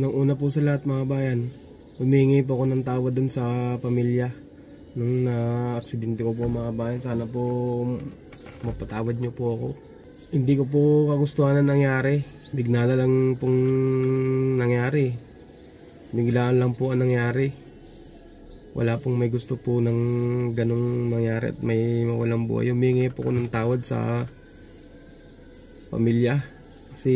Nang una po sa lahat mga bayan, humingi po ako ng tawad dun sa pamilya nung na-aksidente ko po mga bayan. Sana po mapatawad nyo po ako. Hindi ko po kagustuhan na nangyari. Bigla na lang pong nangyari. Biglaan lang po ang nangyari. Wala pong may gusto po ng ganong nangyari at may mawalang buhay. Humingi po ako ng tawad sa pamilya. Kasi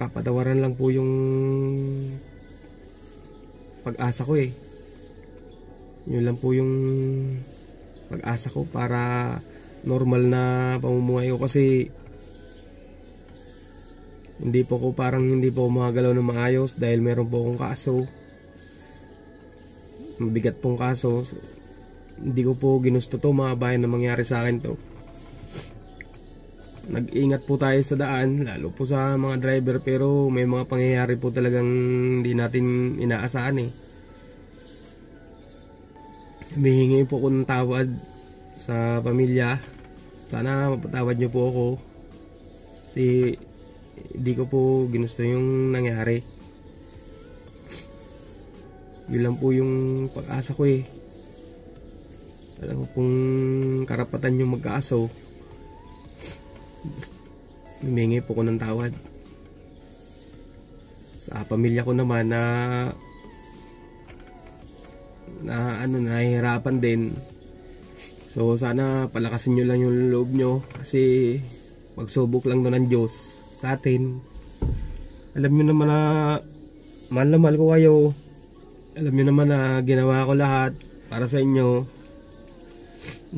kapatawaran lang po yung pag-asa ko eh. Yun lang po yung pag-asa ko para normal na pamumuhay ko. Kasi hindi po magagalaw ng maayos dahil meron po akong kaso, mabigat pong kaso. Hindi ko po ginusto to mga bayan na mangyari sa akin to. Nag-ingat po tayo sa daan, lalo po sa mga driver, pero may mga pangyayari po talagang hindi natin inaasahan eh. Humihingi po ako ng tawad sa pamilya. Sana mapatawad nyo po ako kasi hindi ko po ginusto yung nangyari. Yun lang po yung pag-asa ko eh. Alam ko kung karapatan nyo magkaaso. Humingi po ko ng tawad sa pamilya ko naman na nahihirapan din. So sana palakasin nyo lang yung loob nyo kasi magsubok lang doon ng Diyos sa atin. Alam nyo naman na mahal ko kayo. Alam nyo naman na ginawa ko lahat para sa inyo.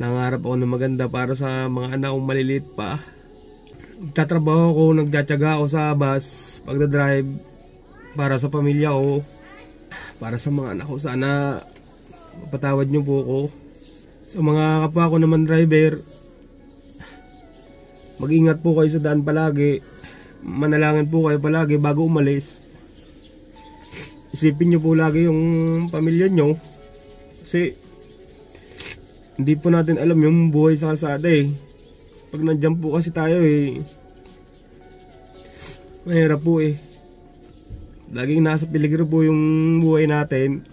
Nangarap ako ng maganda para sa mga anak kong maliliit pa. Nagtatrabaho ako, nagtatiyaga ako sa bus, pagdadrive para sa pamilya ko, para sa mga anak ko. Sana mapatawad nyo po ako. Sa mga kapwa ko naman driver, mag-ingat po kayo sa daan palagi. Manalangin po kayo palagi bago umalis. Isipin nyo po lagi yung pamilya nyo kasi hindi po natin alam yung buhay sa kalsada eh. Pag nandiyan po kasi tayo eh, mahirap po eh. Laging nasa peligro po yung buhay natin.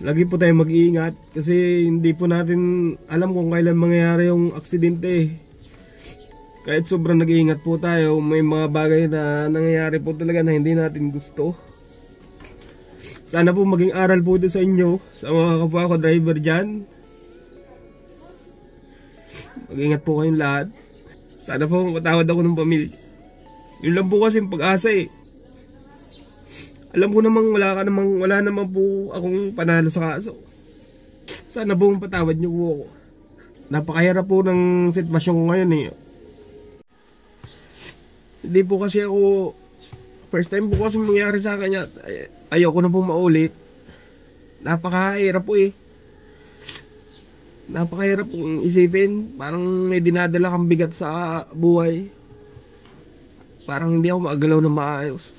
Lagi po tayo mag-iingat kasi hindi po natin alam kung kailan mangyayari yung aksidente eh. Kahit sobrang nag-iingat po tayo, may mga bagay na nangyayari po talaga na hindi natin gusto. Sana po maging aral po ito sa inyo, sa mga kapwa ko driver dyan. Mag-ingat po kayong lahat. Sana po matawad ako ng pamilya. Yun lang po kasi yung pag-asa eh. Alam ko namang wala naman po akong panalo sa kaso. Sana po patawad niyo po ako. Napakahirap po ng sitwasyon ko ngayon eh. Hindi po kasi ako, first time po kasi mangyari sa kanya. Ayoko na po maulit. Napakahirap po eh. Napakahirap kong isipin. Parang may dinadala kang bigat sa buhay. Parang hindi ako makagalaw na maayos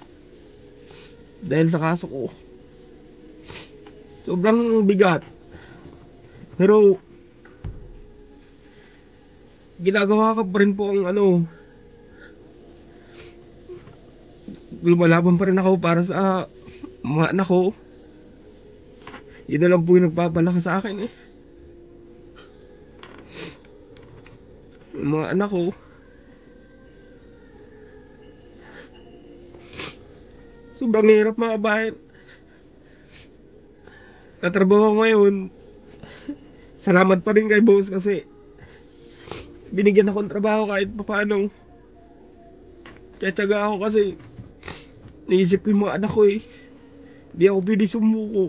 dahil sa kaso ko. Sobrang bigat. Pero ginagawa ko pa rin po ang lumalaban pa rin ako para sa mga anak ko. Yun na lang po yung nagpapalakas sa akin eh. Yung mga anak ko. Sobrang hirap mga bayan. Tatrabaho ko ngayon. Salamat pa rin kay boss kasi binigyan ako ng trabaho kahit paano. Tiyatsaga ako kasi naisip ko yung mga anak ko eh. Hindi ako pwede sumuko.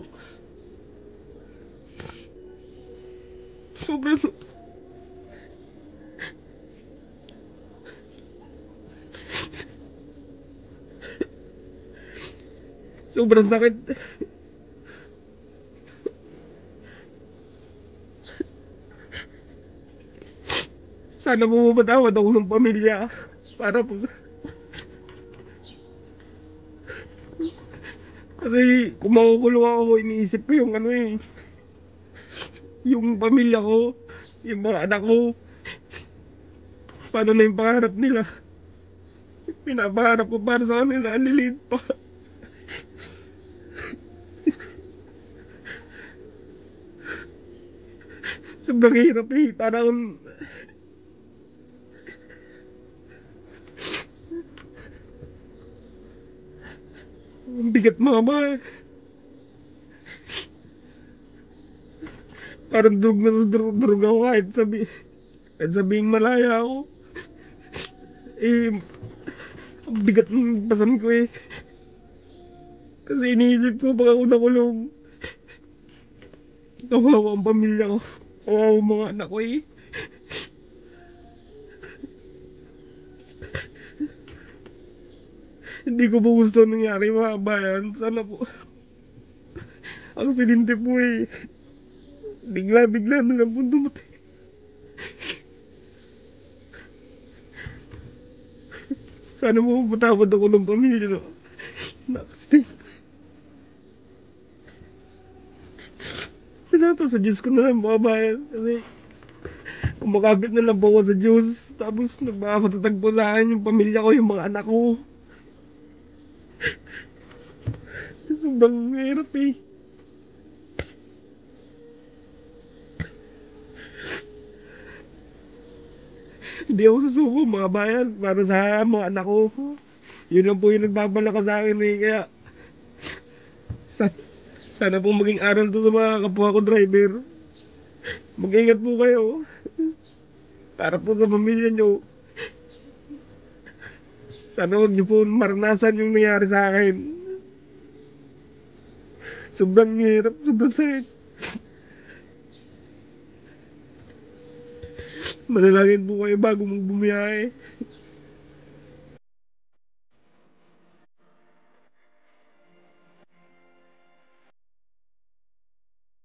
Sobrang sakit. Sana po mapatawad ako ng pamilya para po. Kasi kung makukulong ako, iniisip ko yung yung pamilya ko, yung mga anak ko. Paano na yung pangarap nila? pinapaharap ko para sa kanila, ang liliit pa. Sobrang hirap eh, parang ang bigat mga ba. Parang drug na drug ako kahit sabihing malaya ako. Eh, ang bigat ng pasan ko eh. Kasi iniisip ko baka ako nakulong. Kawawa ang pamilya ko. Kawawa ang mga anak ko eh. Hindi ko po gusto nangyari mga bayan. Sana po. Ang sininte po eh. Bigla-bigla na lang po dumating. Sana po patawad ako ng pamilya no. Nakastay. Pinapa sa Diyos ko na lang mga bayan. Kasi kumakapit na lang po ako sa Diyos. Tapos nagpapatagpo sa akin yung pamilya ko, yung mga anak ko. Sobrang hirap eh. Hindi ako susuko mga bayan para sa mga anak ko. Yun lang po yung nagpapalakas sa akin eh. Kaya sana po maging aral to sa mga kapwa ko driver. Mag-ingat po kayo. Para po sa pamilya nyo. Sana huwag nyo po maranasan yung nangyari sa akin. Sobrang hirap, sobrang sakit. Manalangin po kayo bago mong bumiyahe.